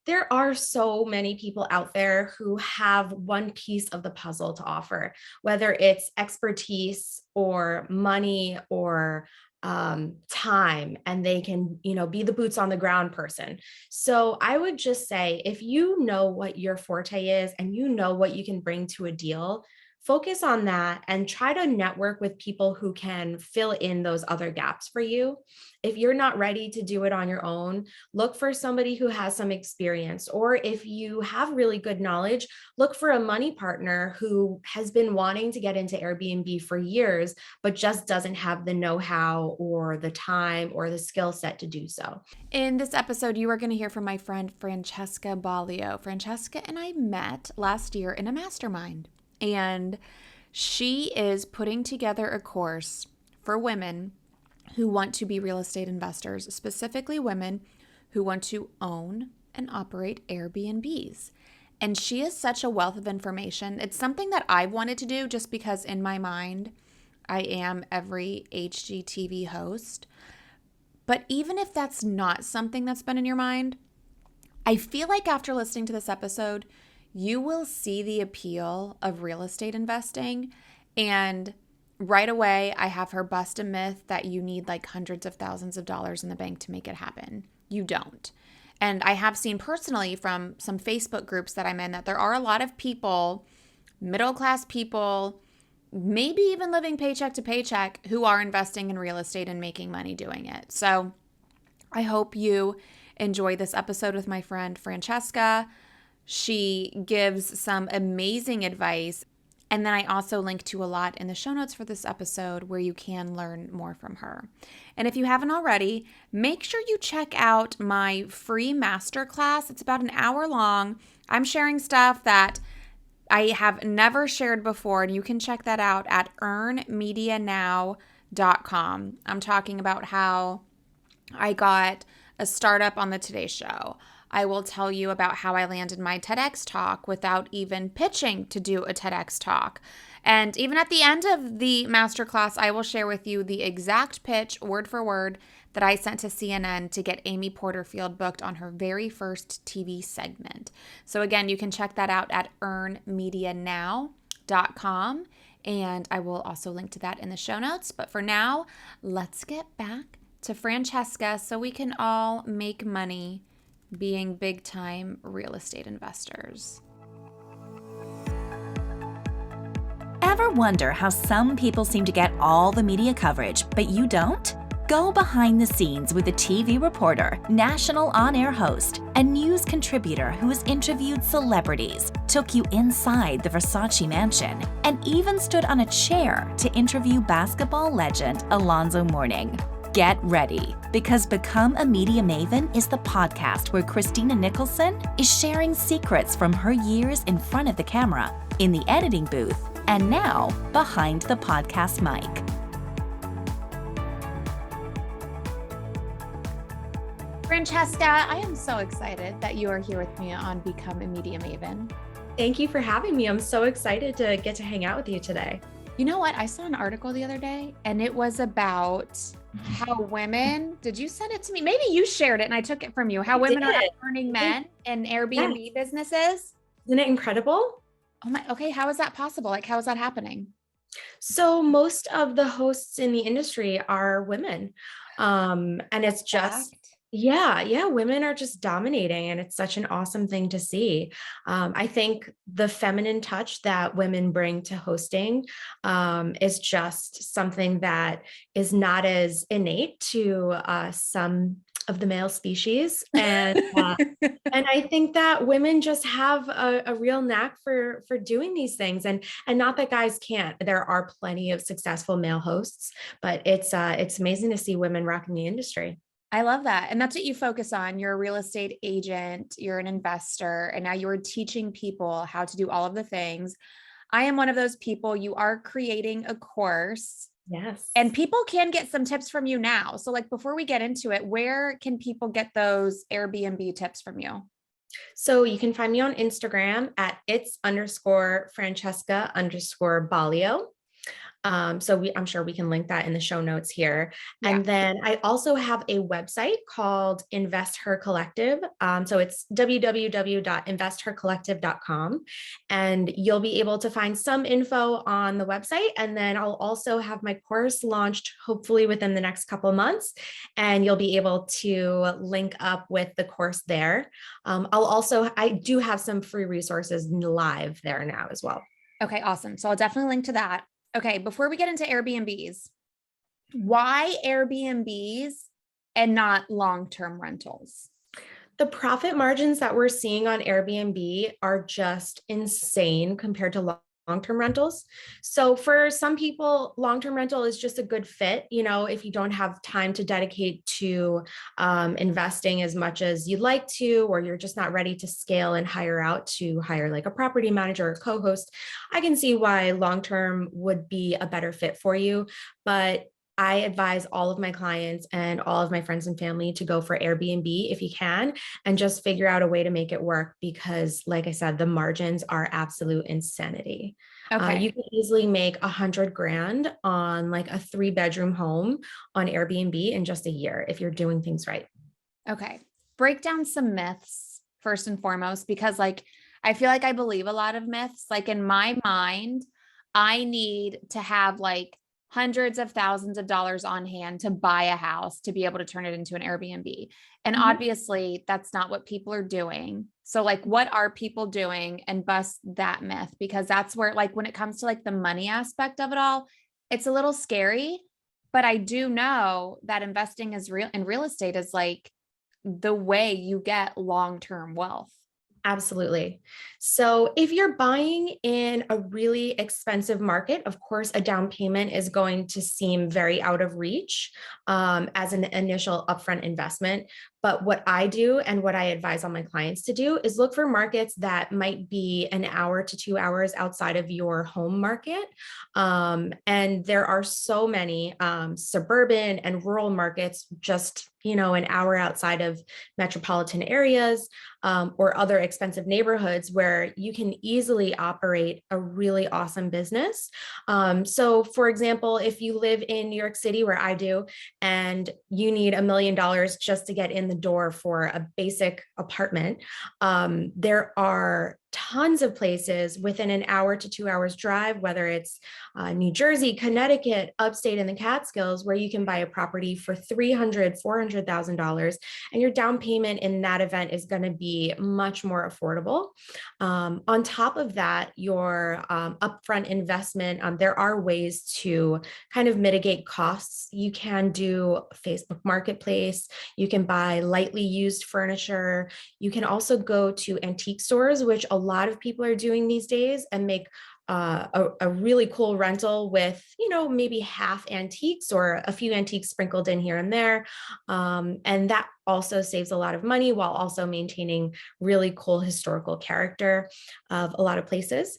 there are so many people out there who have one piece of the puzzle to offer, whether it's expertise or money or time, and they can, be the boots on the ground person. So I would just say, if you know what your forte is and you know what you can bring to a deal, focus on that and try to network with people who can fill in those other gaps for you. If you're not ready to do it on your own, look for somebody who has some experience. Or if you have really good knowledge, look for a money partner who has been wanting to get into Airbnb for years, but just doesn't have the know-how or the time or the skill set to do so. In this episode, you are going to hear from my friend Francesca Baglio. Francesca and I met last year in a mastermind, and she is putting together a course for women who want to be real estate investors, specifically women who want to own and operate Airbnbs. And she is such a wealth of information. It's something that I've wanted to do just because in my mind, I am every HGTV host. But even if that's not something that's been in your mind, I feel like after listening to this episode, you will see the appeal of real estate investing. And right away, I have her bust a myth that you need like hundreds of thousands of dollars in the bank to make it happen. You don't. And I have seen personally from some Facebook groups that I'm in that there are a lot of people, middle-class people, maybe even living paycheck to paycheck, who are investing in real estate and making money doing it. So I hope you enjoy this episode with my friend Francesca. She gives some amazing advice. And then I also link to a lot in the show notes for this episode where you can learn more from her. And if you haven't already, make sure you check out my free masterclass. It's about an hour long. I'm sharing stuff that I have never shared before, and you can check that out at earnmedianow.com. I'm talking about how I got a startup on the Today Show. I will tell you about how I landed my TEDx talk without even pitching to do a TEDx talk. And even at the end of the masterclass, I will share with you the exact pitch, word for word, that I sent to CNN to get Amy Porterfield booked on her very first TV segment. So again, you can check that out at earnmedianow.com. And I will also link to that in the show notes. But for now, let's get back to Francesca so we can all make money being big-time real estate investors. Ever wonder how some people seem to get all the media coverage, but you don't? Go behind the scenes with a TV reporter, national on-air host, and news contributor who has interviewed celebrities, took you inside the Versace mansion, and even stood on a chair to interview basketball legend Alonzo Mourning. Get ready, because Become a Media Maven is the podcast where Christina Nicholson is sharing secrets from her years in front of the camera, in the editing booth, and now behind the podcast mic. Francesca, I am so excited that you are here with me on Become a Media Maven. Thank you for having me. I'm so excited to get to hang out with you today. You know what? I saw an article the other day, and it was about how women, did you send it to me? Maybe you shared it and I took it from you. How women are earning men in Airbnb businesses. Isn't it incredible? Oh my, okay. How is that possible? Like, how is that happening? So most of the hosts in the industry are women. And it's just, women are just dominating, and it's such an awesome thing to see. I think the feminine touch that women bring to hosting is just something that is not as innate to some of the male species. And I think that women just have a real knack for doing these things, and not that guys can't. There are plenty of successful male hosts, but it's amazing to see women rocking the industry. I love that. And that's what you focus on. You're a real estate agent, you're an investor, and now you're teaching people how to do all of the things. I am one of those people. You are creating a course. Yes. And people can get some tips from you now. So like, before we get into it, where can people get those Airbnb tips from you? So you can find me on Instagram at its_Francesca_Baglio. I'm sure we can link that in the show notes here. Yeah. And then I also have a website called Invest Her Collective. So it's www.investhercollective.com. And you'll be able to find some info on the website. And then I'll also have my course launched hopefully within the next couple of months. And you'll be able to link up with the course there. I do have some free resources live there now as well. Okay, awesome. So I'll definitely link to that. Okay, before we get into Airbnbs, why Airbnbs and not long-term rentals? The profit margins that we're seeing on Airbnb are just insane compared to long-term rentals. So for some people, long-term rental is just a good fit. If you don't have time to dedicate to investing as much as you'd like to, or you're just not ready to scale and hire like a property manager or co-host, I can see why long-term would be a better fit for you. But I advise all of my clients and all of my friends and family to go for Airbnb if you can, and just figure out a way to make it work because, like I said, the margins are absolute insanity. Okay. You can easily make $100,000 on like a 3-bedroom home on Airbnb in just a year if you're doing things right. Okay. Break down some myths first and foremost, because I feel like I believe a lot of myths. Like in my mind, I need to have hundreds of thousands of dollars on hand to buy a house to be able to turn it into an Airbnb. And obviously that's not what people are doing. So what are people doing, and bust that myth? Because that's where when it comes to the money aspect of it all, it's a little scary, but I do know that investing in real estate is the way you get long-term wealth. Absolutely. So if you're buying in a really expensive market, of course, a down payment is going to seem very out of reach as an initial upfront investment. But what I do and what I advise all my clients to do is look for markets that might be an hour to 2 hours outside of your home market. And there are so many suburban and rural markets just an hour outside of metropolitan areas or other expensive neighborhoods where you can easily operate a really awesome business. So for example, if you live in New York City, where I do, and you need $1 million just to get in the door for a basic apartment, there are tons of places within an hour to 2 hours drive, whether it's New Jersey, Connecticut, upstate in the Catskills, where you can buy a property for $300,000, $400,000, and your down payment in that event is going to be much more affordable. On top of that, your upfront investment, there are ways to kind of mitigate costs. You can do Facebook Marketplace. You can buy lightly used furniture. You can also go to antique stores, which a lot of people are doing these days, and make a really cool rental with, maybe half antiques or a few antiques sprinkled in here and there. And that also saves a lot of money while also maintaining really cool historical character of a lot of places.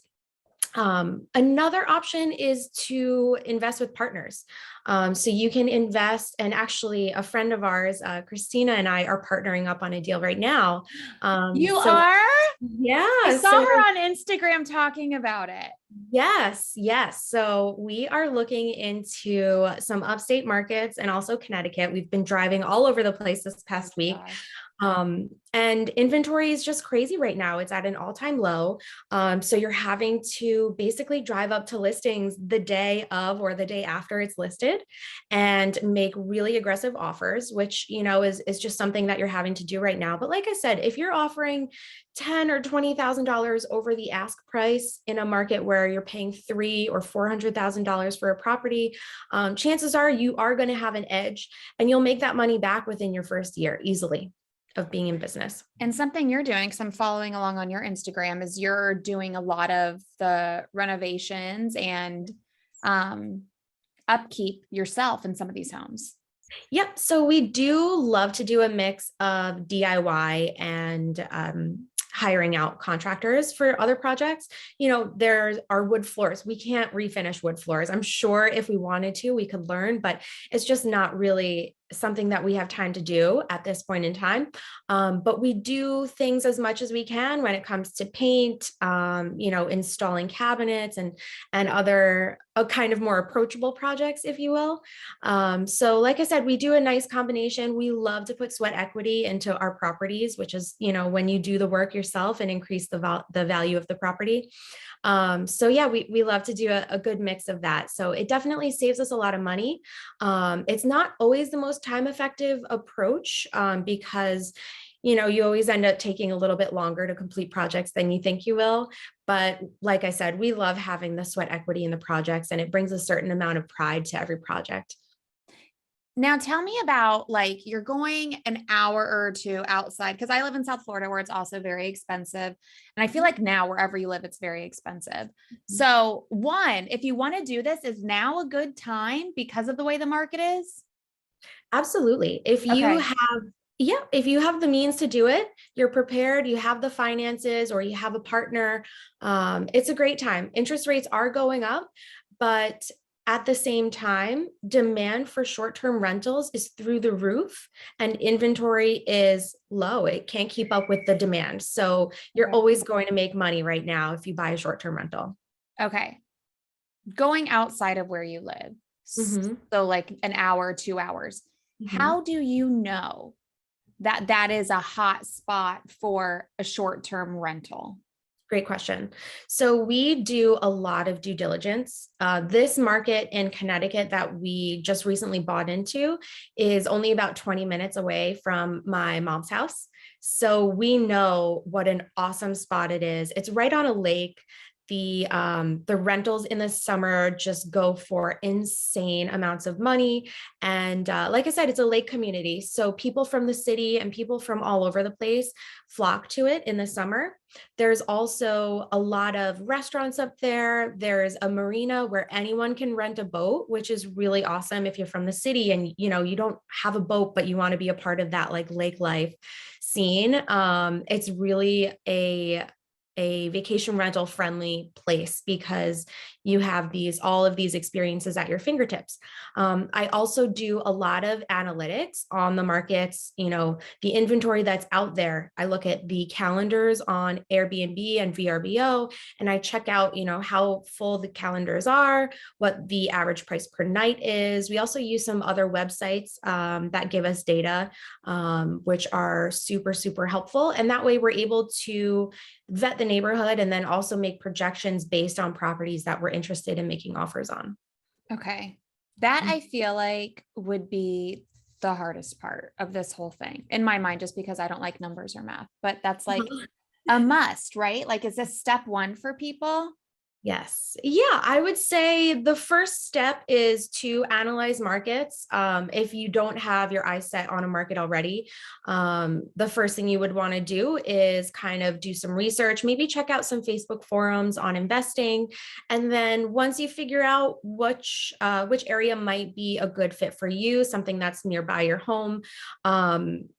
Another option is to invest with partners. So you can invest, and actually a friend of ours, Christina, and I are partnering up on a deal right now. You are? Yeah. I saw her on Instagram talking about it. Yes. So we are looking into some upstate markets and also Connecticut. We've been driving all over the place this past week. And inventory is just crazy right now. It's at an all-time low. So you're having to basically drive up to listings the day of or the day after it's listed and make really aggressive offers, which, is just something that you're having to do right now. But like I said, if you're offering $10,000 or $20,000 over the ask price in a market where you're paying $300,000 or $400,000 for a property, chances are you are going to have an edge, and you'll make that money back within your first year easily of being in business. And something you're doing, because I'm following along on your Instagram, is you're doing a lot of the renovations and upkeep yourself in some of these homes. Yep. So we do love to do a mix of DIY and hiring out contractors for other projects. There are wood floors. We can't refinish wood floors. I'm sure if we wanted to, we could learn, but it's just not really something that we have time to do at this point in time. But we do things as much as we can when it comes to paint, installing cabinets and other kind of more approachable projects, if you will. So like I said, we do a nice combination. We love to put sweat equity into our properties, which is, when you do the work yourself and increase the value of the property. So yeah, we love to do a good mix of that. So it definitely saves us a lot of money. It's not always the most time effective approach, because you always end up taking a little bit longer to complete projects than you think you will. But like I said, we love having the sweat equity in the projects, and it brings a certain amount of pride to every project. Now tell me about, like, you're going an hour or two outside, because I live in South Florida where it's also very expensive. And I feel like now wherever you live, it's very expensive. So one, if you want to do this, is now a good time because of the way the market is? Absolutely. If you have the means to do it, you're prepared, you have the finances, or you have a partner, it's a great time. Interest rates are going up, but at the same time, demand for short-term rentals is through the roof and inventory is low. It can't keep up with the demand. So you're always going to make money right now if you buy a short-term rental. Okay. Going outside of where you live. So like an hour, 2 hours. How do you know that that is a hot spot for a short-term rental? Great question. So we do a lot of due diligence. This market in Connecticut that we just recently bought into is only about 20 minutes away from my mom's house. So we know what an awesome spot it is. It's right on a lake. The rentals in the summer just go for insane amounts of money. And like I said, it's a lake community. So people from the city and people from all over the place flock to it in the summer. There's also a lot of restaurants up there. There's a marina where anyone can rent a boat, which is really awesome if you're from the city and you don't have a boat, but you want to be a part of that like lake life scene. It's really a vacation rental friendly place because you have all of these experiences at your fingertips. I also do a lot of analytics on the markets, the inventory that's out there. I look at the calendars on Airbnb and VRBO, and I check out, how full the calendars are, what the average price per night is. We also use some other websites that give us data, which are super, super helpful. And that way we're able to vet the neighborhood and then also make projections based on properties that we're interested in making offers on. Okay. That I feel like would be the hardest part of this whole thing in my mind, just because I don't like numbers or math, but that's like a must, right? Like, is this step one for people? Yes. Yeah, I would say the first step is to analyze markets. If you don't have your eyes set on a market already, the first thing you would want to do is kind of do some research, maybe check out some Facebook forums on investing. And then once you figure out which area might be a good fit for you, something that's nearby your home,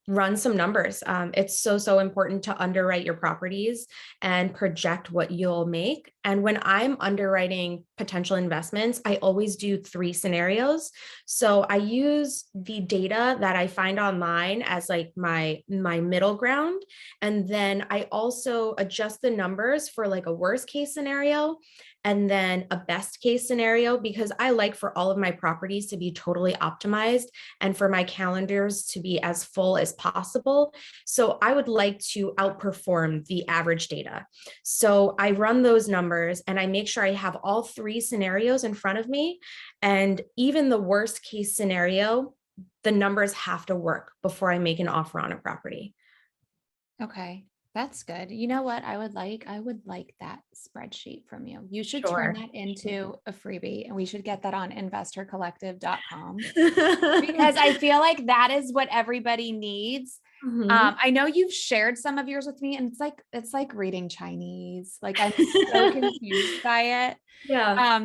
run some numbers. It's so important to underwrite your properties and project what you'll make. And when I'm underwriting potential investments, I always do 3 scenarios. So I use the data that I find online as like my middle ground. And then I also adjust the numbers for like a worst case scenario and then a best case scenario, because I like for all of my properties to be totally optimized and for my calendars to be as full as possible. So I would like to outperform the average data. So I run those numbers and I make sure I have all 3 scenarios in front of me. And even the worst case scenario, the numbers have to work before I make an offer on a property. Okay. That's good. You know what I would like? I would like that spreadsheet from you. You should turn Sure. that into a freebie, and we should get that on investorcollective.com because I feel like that is what everybody needs. I know you've shared some of yours with me, and it's like reading Chinese. Like, I'm so confused by it. Yeah.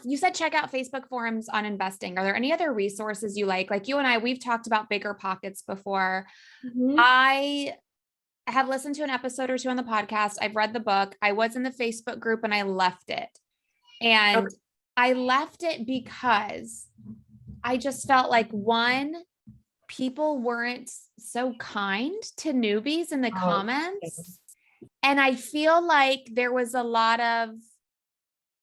You said check out Facebook forums on investing. Are there any other resources you like? Like, you and I, we've talked about Bigger Pockets before. I have listened to an episode or 2 on the podcast. I've read the book. I was in the Facebook group and I left it. And I left it because I just felt like, one, people weren't so kind to newbies in the Oh, comments. And I feel like there was a lot of,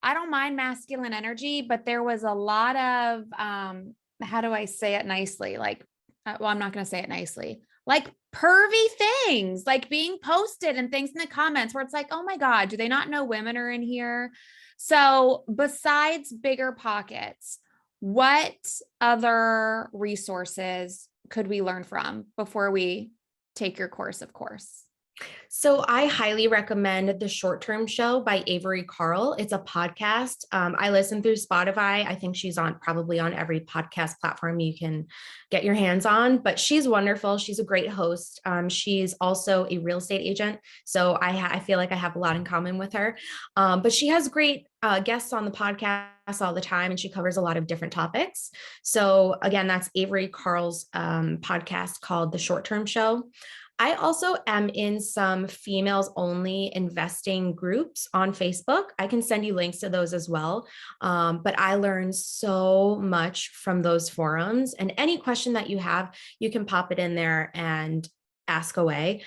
I don't mind masculine energy, but there was a lot of, how do I say it nicely? Like, well, I'm not going to say it nicely. Like pervy things, like being posted and things in the comments where it's like, oh my God, do they not know women are in here? So besides Bigger Pockets, what other resources could we learn from before we take your course, of course? So I highly recommend The Short-Term Show by Avery Carl. It's a podcast. I listen through Spotify. I think she's probably on every podcast platform you can get your hands on, but she's wonderful. She's a great host. She's also a real estate agent. So I feel like I have a lot in common with her. But she has great guests on the podcast all the time, and she covers a lot of different topics. So again, that's Avery Carl's podcast called The Short-Term Show. I also am in some females only investing groups on Facebook. I can send you links to those as well. But I learned so much from those forums, and any question that you have, you can pop it in there and ask away.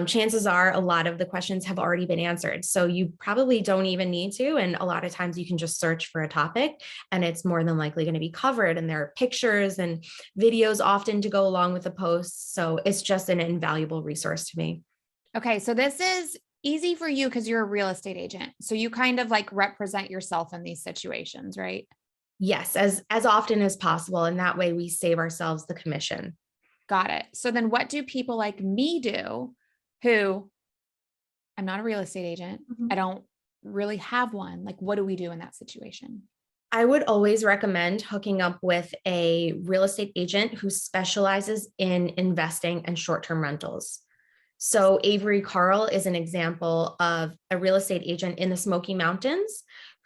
Chances are a lot of the questions have already been answered. So you probably don't even need to. And a lot of times you can just search for a topic and it's more than likely going to be covered. And there are pictures and videos often to go along with the posts. So it's just an invaluable resource to me. Okay. So this is easy for you because you're a real estate agent. So you kind of like represent yourself in these situations, right? Yes, as often as possible. And that way we save ourselves the commission. Got it. So then what do people like me do who I'm not a real estate agent? I don't really have one. Like, what do we do in that situation? I would always recommend hooking up with a real estate agent who specializes in investing and short-term rentals. So Avery Carl is an example of a real estate agent in the Smoky Mountains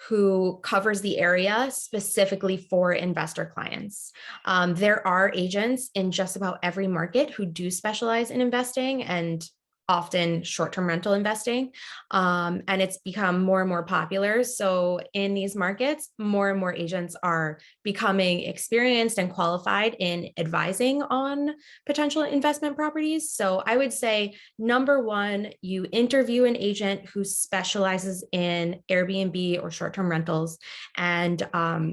who covers the area specifically for investor clients. There are agents in just about every market who do specialize in investing and often short-term rental investing. And it's become more and more popular. So in these markets, more and more agents are becoming experienced and qualified in advising on potential investment properties. So I would say, number one, you interview an agent who specializes in Airbnb or short-term rentals, and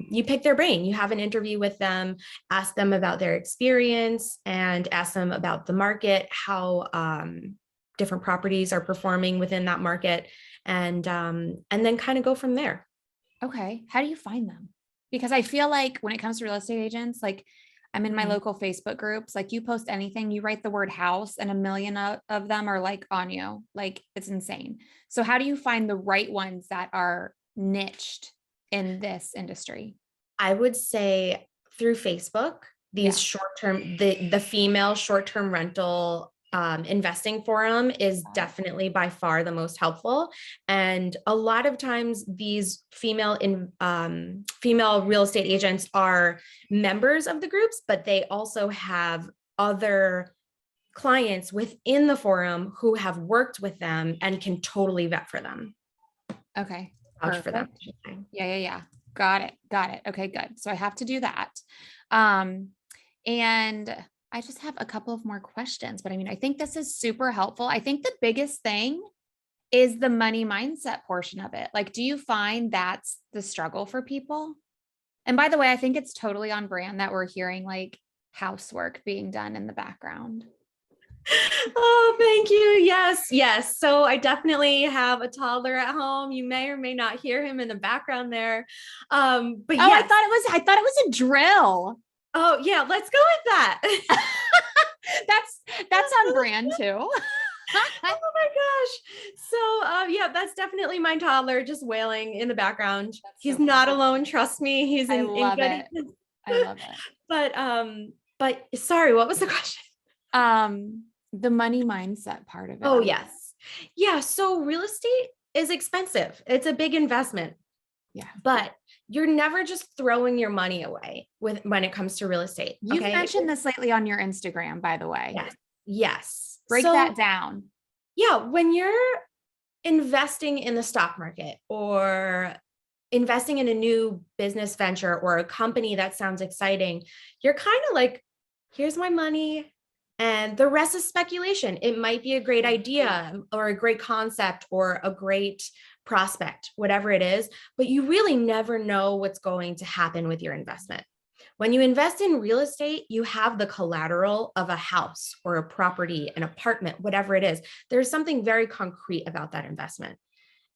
you pick their brain. You have an interview with them, ask them about their experience and ask them about the market, how different properties are performing within that market, and then kind of go from there. Okay. How do you find them? Because I feel like when it comes to real estate agents, like I'm in my local Facebook groups, like you post anything, you write the word house and a million of them are like on you, like it's insane. So how do you find the right ones that are niched in this industry? I would say through Facebook, these short-term, the female short-term rental investing forum is definitely by far the most helpful. And a lot of times these female real estate agents are members of the groups, but they also have other clients within the forum who have worked with them and can totally vet for them. Okay. Vouch for them. Yeah. Got it. Okay, good. So I have to do that. And I just have a couple of more questions, but I mean, I think this is super helpful. I think the biggest thing is the money mindset portion of it. Like, do you find that's the struggle for people? And by the way, I think it's totally on brand that we're hearing like housework being done in the background. Oh, thank you. Yes. So I definitely have a toddler at home. You may or may not hear him in the background there. But yes. I thought it was a drill. Oh yeah, let's go with that. That's on brand too. Oh my gosh. So yeah, that's definitely my toddler just wailing in the background. He's not alone, trust me. He's in good. I love it. But sorry, what was the question? The money mindset part of it. Oh yes. Yeah, so real estate is expensive. It's a big investment. Yeah. But you're never just throwing your money away when it comes to real estate. You've mentioned this lately on your Instagram, by the way. Yes. Break that down. Yeah. When you're investing in the stock market or investing in a new business venture or a company that sounds exciting, you're kind of like here's my money. And the rest is speculation. It might be a great idea or a great concept or a great prospect, whatever it is, but you really never know what's going to happen with your investment. When you invest in real estate, you have the collateral of a house or a property, an apartment, whatever it is. There's something very concrete about that investment.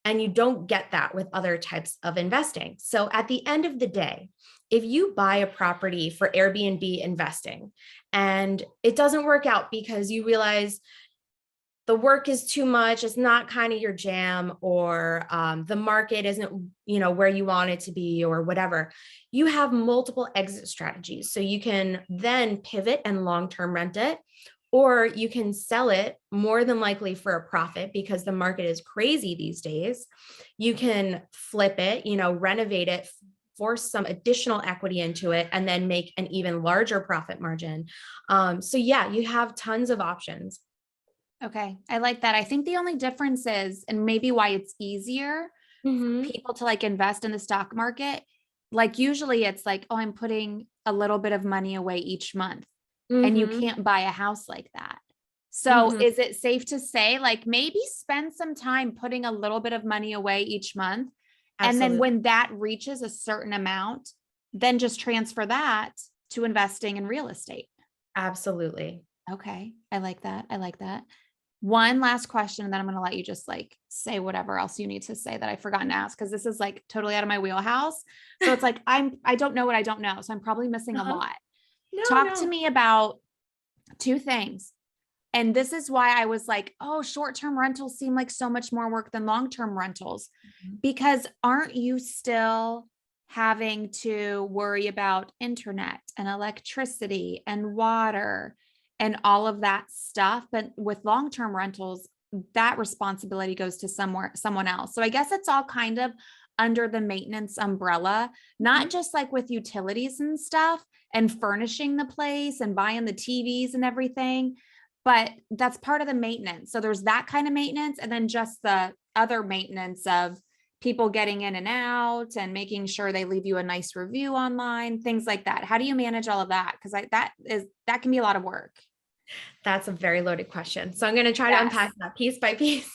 And you don't get that with other types of investing. So at the end of the day, if you buy a property for Airbnb investing and it doesn't work out because you realize the work is too much, it's not kind of your jam, or the market isn't, where you want it to be, or whatever, you have multiple exit strategies. So you can then pivot and long-term rent it, or you can sell it more than likely for a profit because the market is crazy these days. You can flip it, renovate it, force some additional equity into it, and then make an even larger profit margin. So yeah, you have tons of options. Okay. I like that. I think the only difference is, and maybe why it's easier Mm-hmm. for people to like invest in the stock market. Like usually it's like, oh, I'm putting a little bit of money away each month. And you Mm-hmm. can't buy a house like that. So Mm-hmm. is it safe to say like maybe spend some time putting a little bit of money away each month? And then Absolutely. when that reaches a certain amount, then just transfer that to investing in real estate. Absolutely. Okay. I like that. I like that. One last question, and then I'm going to let you just like say whatever else you need to say that I forgot to ask, because this is like totally out of my wheelhouse. So it's like, I don't know what I don't know. So I'm probably missing a Uh-huh. lot. No, Talk to no. me about two things. And this is why I was like, oh, short-term rentals seem like so much more work than long-term rentals, because aren't you still having to worry about internet and electricity and water and all of that stuff? But with long-term rentals, that responsibility goes to someone else. So I guess it's all kind of under the maintenance umbrella, not just like with utilities and stuff and furnishing the place and buying the TVs and everything, but that's part of the maintenance. So there's that kind of maintenance, and then just the other maintenance of people getting in and out and making sure they leave you a nice review online, things like that. How do you manage all of that? Because that can be a lot of work. That's a very loaded question. So I'm going to try to Yes. unpack that piece by piece.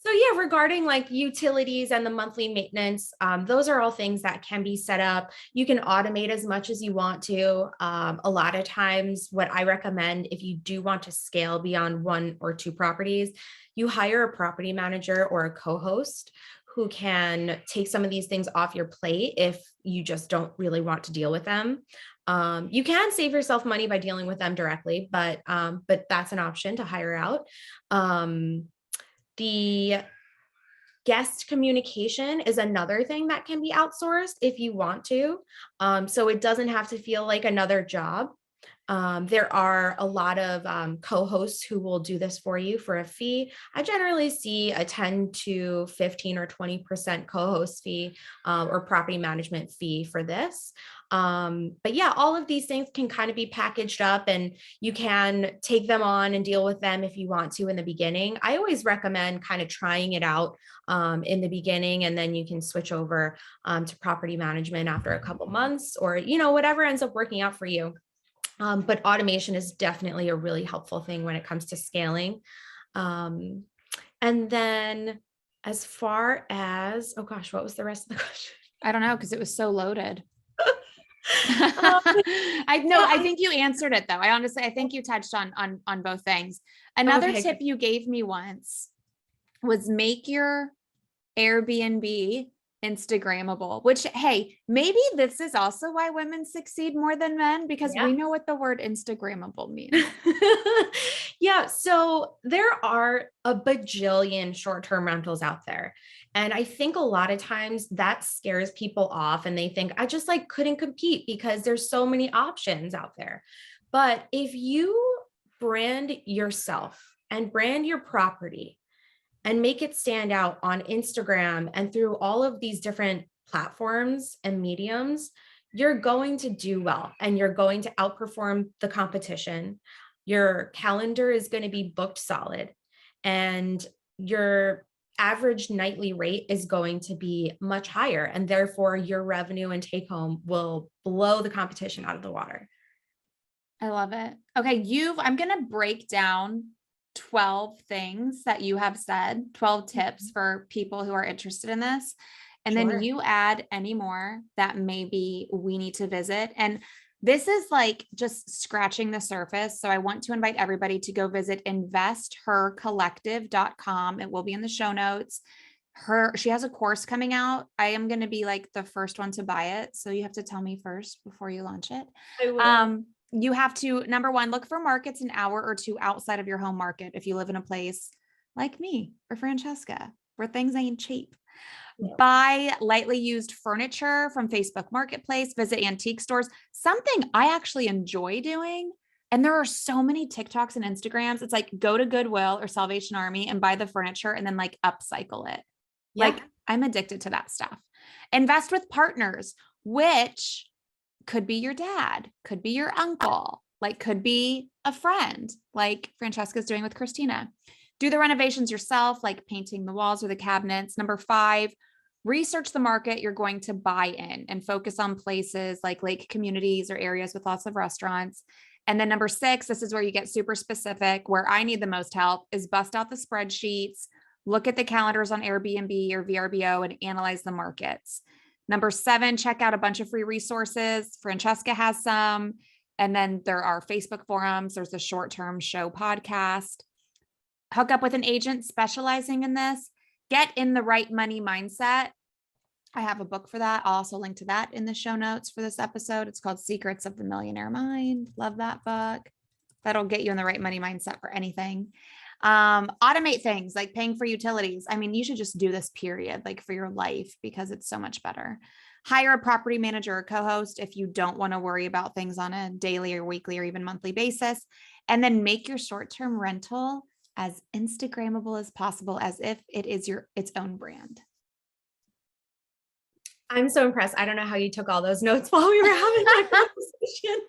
So yeah, regarding like utilities and the monthly maintenance, those are all things that can be set up. You can automate as much as you want to. A lot of times what I recommend, if you do want to scale beyond one or two properties, you hire a property manager or a co-host who can take some of these things off your plate if you just don't really want to deal with them. You can save yourself money by dealing with them directly, but that's an option to hire out. The guest communication is another thing that can be outsourced if you want to. So it doesn't have to feel like another job. There are a lot of co-hosts who will do this for you for a fee. I generally see a 10 to 15 or 20% co-host fee or property management fee for this. But yeah, all of these things can kind of be packaged up and you can take them on and deal with them if you want to in the beginning. I always recommend kind of trying it out in the beginning, and then you can switch over to property management after a couple months, or, whatever ends up working out for you. But automation is definitely a really helpful thing when it comes to scaling. And then as far as, oh gosh, what was the rest of the question? I don't know, because it was so loaded. Um, I know. I think you answered it though. I think you touched on both things. Another okay. tip you gave me once was make your Airbnb Instagrammable, which, hey, maybe this is also why women succeed more than men, because Yeah. we know what the word Instagrammable means. Yeah, so there are a bajillion short-term rentals out there. And I think a lot of times that scares people off and they think I just like couldn't compete because there's so many options out there. But if you brand yourself and brand your property and make it stand out on Instagram and through all of these different platforms and mediums, you're going to do well and you're going to outperform the competition. Your calendar is going to be booked solid, and your average nightly rate is going to be much higher. And therefore, your revenue and take home will blow the competition out of the water. I love it. Okay. I'm going to break down 12 things that you have said, 12 tips for people who are interested in this. And then Sure. you add any more that maybe we need to visit. And this is like just scratching the surface. So I want to invite everybody to go visit investhercollective.com. It will be in the show notes. She has a course coming out. I am going to be like the first one to buy it. So you have to tell me first before you launch it. I will. You have to, number one, look for markets an hour or two outside of your home market. If you live in a place like me or Francesca, where things ain't cheap. Yeah. Buy lightly used furniture from Facebook Marketplace, visit antique stores, something I actually enjoy doing. And there are so many TikToks and Instagrams. It's like go to Goodwill or Salvation Army and buy the furniture and then like upcycle it. Yeah. Like I'm addicted to that stuff. Invest with partners, which could be your dad, could be your uncle, like could be a friend, like Francesca's doing with Christina. Do the renovations yourself, like painting the walls or the cabinets. Number 5, research the market you're going to buy in and focus on places like lake communities or areas with lots of restaurants. And then number 6, this is where you get super specific, where I need the most help, is bust out the spreadsheets, look at the calendars on Airbnb or VRBO and analyze the markets. Number 7, check out a bunch of free resources. Francesca has some. And then there are Facebook forums. There's a short-term show podcast. Hook up with an agent specializing in this. Get in the right money mindset. I have a book for that. I'll also link to that in the show notes for this episode. It's called Secrets of the Millionaire Mind. Love that book. That'll get you in the right money mindset for anything. Automate things like paying for utilities. I mean, you should just do this period, like for your life, because it's so much better. Hire a property manager or co-host if you don't want to worry about things on a daily or weekly or even monthly basis. And then make your short-term rental as Instagrammable as possible, as if it is its own brand. I'm so impressed. I don't know how you took all those notes while we were having that conversation.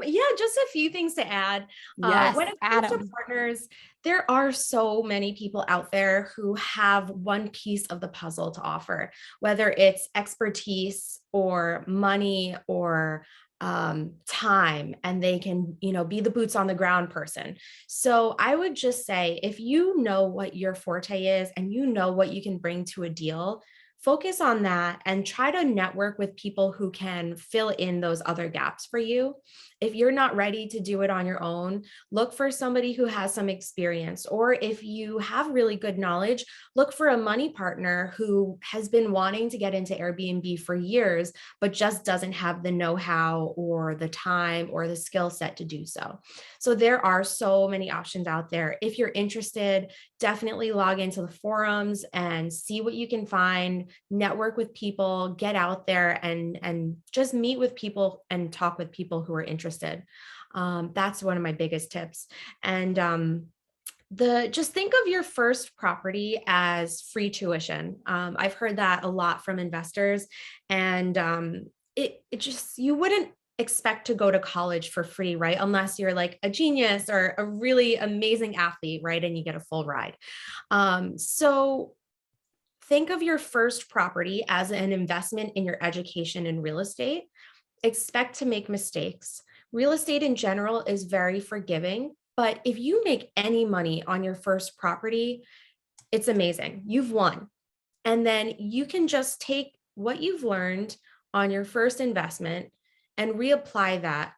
Yeah, just a few things to add. Yes, When it comes to partners, there are so many people out there who have one piece of the puzzle to offer, whether it's expertise or money or time, and they can, be the boots on the ground person. So I would just say, if you know what your forte is and you know what you can bring to a deal, focus on that and try to network with people who can fill in those other gaps for you. If you're not ready to do it on your own, look for somebody who has some experience. Or if you have really good knowledge, look for a money partner who has been wanting to get into Airbnb for years, but just doesn't have the know-how or the time or the skill set to do so. So there are so many options out there. If you're interested, definitely log into the forums and see what you can find, network with people, get out there and just meet with people and talk with people who are interested. That's one of my biggest tips. And just think of your first property as free tuition. I've heard that a lot from investors, and you wouldn't expect to go to college for free, right? Unless you're like a genius or a really amazing athlete, right? And you get a full ride. So think of your first property as an investment in your education in real estate. Expect to make mistakes. Real estate in general is very forgiving, but if you make any money on your first property, it's amazing. You've won. And then you can just take what you've learned on your first investment and reapply that,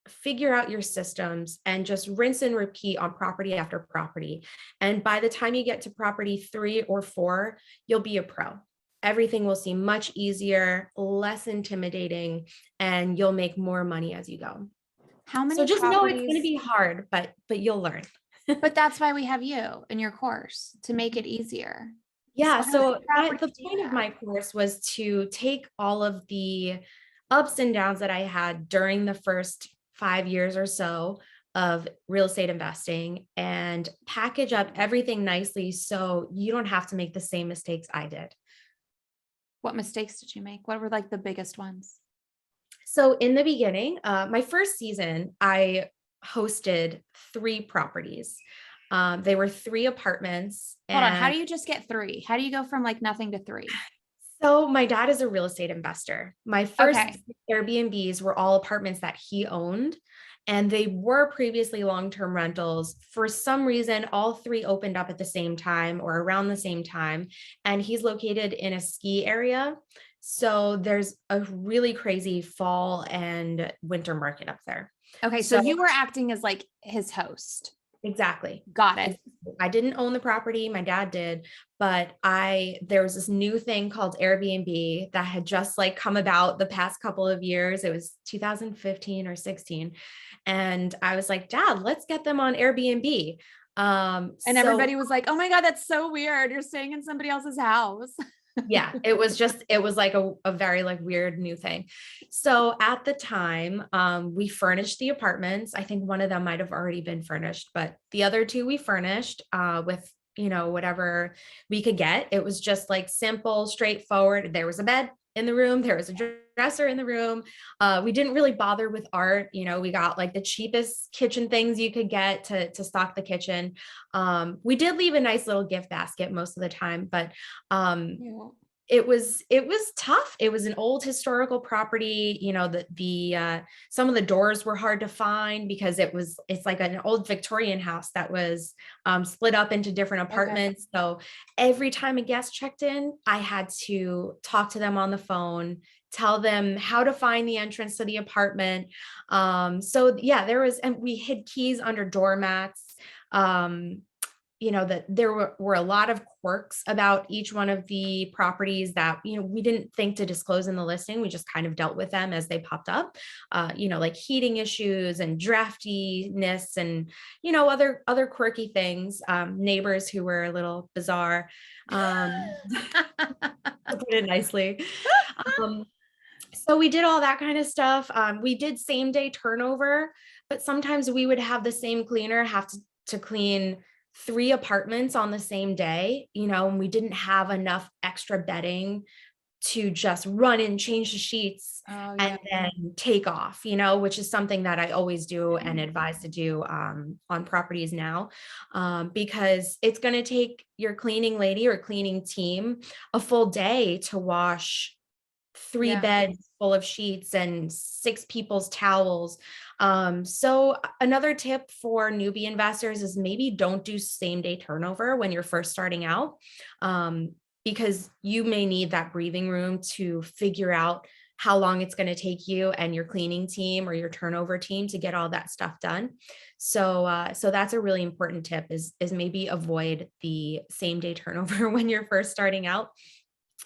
figure out your systems, and just rinse and repeat on property after property. And by the time you get to property 3 or 4, you'll be a pro. Everything will seem much easier, less intimidating, and you'll make more money as you go. How many So just know it's going to properties? be hard, but you'll learn. But that's why we have you in your course, to make it easier. Yeah. So how So many the properties do you point of have? my course was to take all of the ups and downs that I had during the first 5 years or so of real estate investing and package up everything nicely so you don't have to make the same mistakes I did. What mistakes did you make? What were like the biggest ones? So in the beginning, my first season, I hosted 3 properties. They were 3 apartments. Hold on. How And do you just get 3? How do you go from like nothing to 3? So my dad is a real estate investor. My first Okay. Airbnbs were all apartments that he owned, and they were previously long-term rentals. For some reason, all three opened up at the same time or around the same time, and he's located in a ski area. So there's a really crazy fall and winter market up there. Okay. So So you were acting as like his host. exactly. Got it. I didn't own the property, my dad did, but there was this new thing called Airbnb that had just like come about the past couple of years. It was 2015 or 16. And I was like, Dad, let's get them on Airbnb. And So everybody was like, oh my God, that's so weird. You're staying in somebody else's house. yeah, it was like a very like weird new thing. So at the time, we furnished the apartments. I think one of them might have already been furnished, but the other two we furnished with, whatever we could get. It was just like simple, straightforward. There was a bed in the room, there was a dresser in the room. We didn't really bother with art. We got like the cheapest kitchen things you could get to stock the kitchen. We did leave a nice little gift basket most of the time, but Yeah. it was tough. It was an old historical property. The some of the doors were hard to find because it's like an old Victorian house that was split up into different Okay. apartments. So every time a guest checked in, I had to talk to them on the phone, tell them how to find the entrance to the apartment. So yeah, and we hid keys under doormats. That there were a lot of quirks about each one of the properties that, we didn't think to disclose in the listing. We just kind of dealt with them as they popped up, like heating issues and draftiness and, other quirky things, neighbors who were a little bizarre, to put it nicely. Um, so we did all that kind of stuff. We did same day turnover, but sometimes we would have the same cleaner have to clean 3 apartments on the same day, and we didn't have enough extra bedding to just run and change the sheets Oh, yeah. and then take off, which is something that I always do and advise to do on properties now, because it's going to take your cleaning lady or cleaning team a full day to wash 3 Yeah. beds full of sheets and 6 people's towels. So another tip for newbie investors is maybe don't do same day turnover when you're first starting out, because you may need that breathing room to figure out how long it's going to take you and your cleaning team or your turnover team to get all that stuff done. So that's a really important tip is maybe avoid the same day turnover when you're first starting out.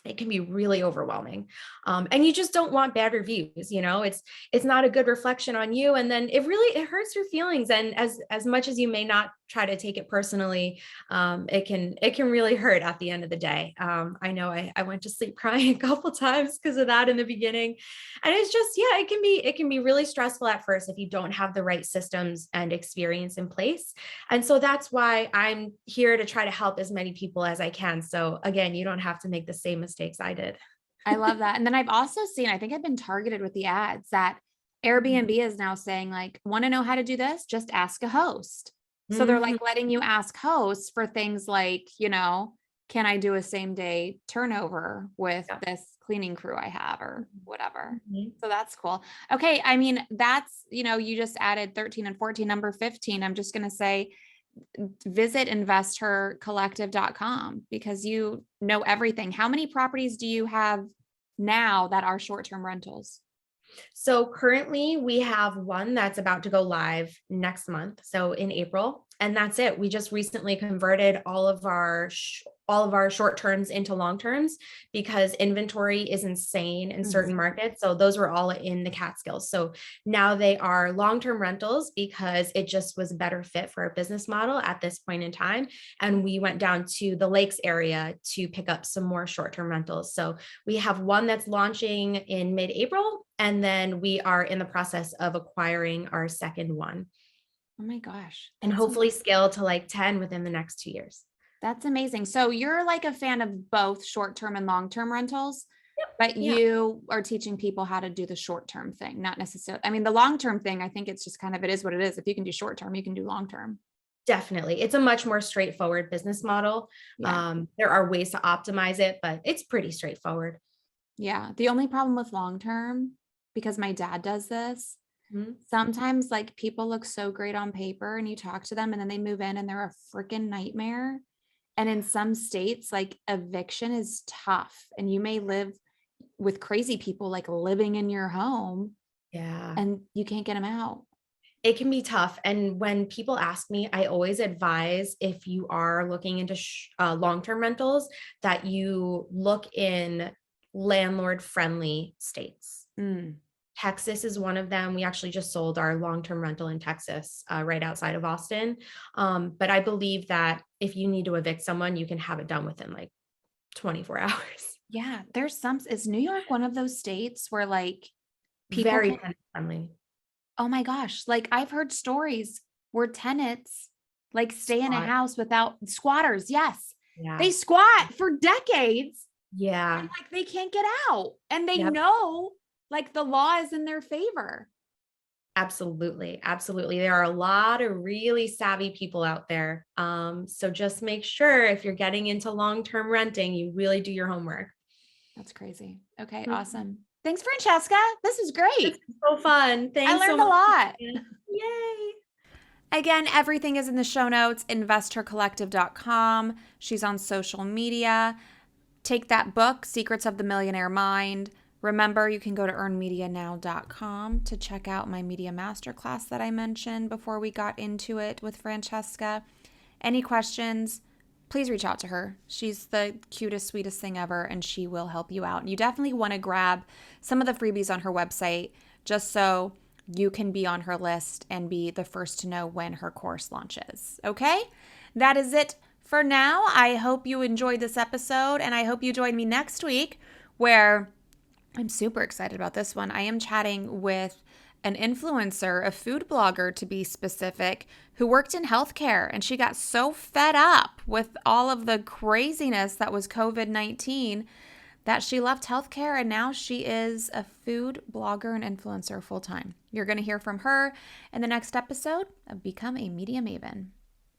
It can be really overwhelming. And you just don't want bad reviews. It's not a good reflection on you. And then it hurts your feelings. And as much as you may not try to take it personally, it can really hurt at the end of the day. I know I went to sleep crying a couple times because of that in the beginning. And it's just, yeah, it can be really stressful at first if you don't have the right systems and experience in place. And so that's why I'm here to try to help as many people as I can. So again, you don't have to make the same mistakes I did. I love that. And then I've also seen, I think I've been targeted with the ads that Airbnb is now saying like, want to know how to do this? Just ask a host. So they're like letting you ask hosts for things like, can I do a same day turnover with Yeah. this cleaning crew I have or whatever. Mhm. So that's cool. Okay. I mean, that's, you just added 13 and 14, number 15. I'm just going to say, visit investorcollective.com because you know everything. How many properties do you have now that are short-term rentals? So currently we have one that's about to go live next month. So in April, and that's it. We just recently converted all of our short terms into long terms because inventory is insane in certain markets. So those were all in the Catskills. So now they are long-term rentals because it just was a better fit for our business model at this point in time. And we went down to the Lakes area to pick up some more short-term rentals. So we have one that's launching in mid-April, and then we are in the process of acquiring our second one. Oh my gosh. And hopefully scale to like 10 within the next 2 years. That's amazing. So you're like a fan of both short-term and long-term rentals, but Yeah. you are teaching people how to do the short-term thing, not necessarily. I mean, the long-term thing, I think it's just kind of, it is what it is. If you can do short-term, you can do long-term. Definitely. It's a much more straightforward business model. Yeah. There are ways to optimize it, but it's pretty straightforward. Yeah. The only problem with long term, because my dad does this, Mhm. sometimes like people look so great on paper and you talk to them and then they move in and they're a freaking nightmare. And in some states, like eviction is tough and you may live with crazy people like living in your home Yeah. and you can't get them out. It can be tough. And when people ask me, I always advise if you are looking into long-term rentals that you look in landlord-friendly states. Mm. Texas is one of them. We actually just sold our long-term rental in Texas, right outside of Austin. But I believe that if you need to evict someone, you can have it done within like 24 hours. Yeah. Is New York one of those states where like people Very can, tenant friendly. oh my gosh, like I've heard stories where tenants like stay in a Squat. house without squatters. Yes. Yeah. They squat for decades and Yeah. like they can't get out and they Yep. know like the law is in their favor. Absolutely. Absolutely. There are a lot of really savvy people out there. So just make sure if you're getting into long-term renting, you really do your homework. That's crazy. Okay, Mhm. awesome. Thanks, Francesca. This is This great. is so fun. I Thanks so learned a much. lot. Maria. Yay. Again, everything is in the show notes, investorcollective.com. She's on social media. Take that book, Secrets of the Millionaire Mind. Remember, you can go to earnmedianow.com to check out my media masterclass that I mentioned before we got into it with Francesca. Any questions, please reach out to her. She's the cutest, sweetest thing ever, and she will help you out. You definitely want to grab some of the freebies on her website just so you can be on her list and be the first to know when her course launches. Okay? That is it for now. I hope you enjoyed this episode, and I hope you join me next week where I'm super excited about this one. I am chatting with an influencer, a food blogger to be specific, who worked in healthcare and she got so fed up with all of the craziness that was COVID-19 that she left healthcare and now she is a food blogger and influencer full time. You're going to hear from her in the next episode of Become a Media Maven.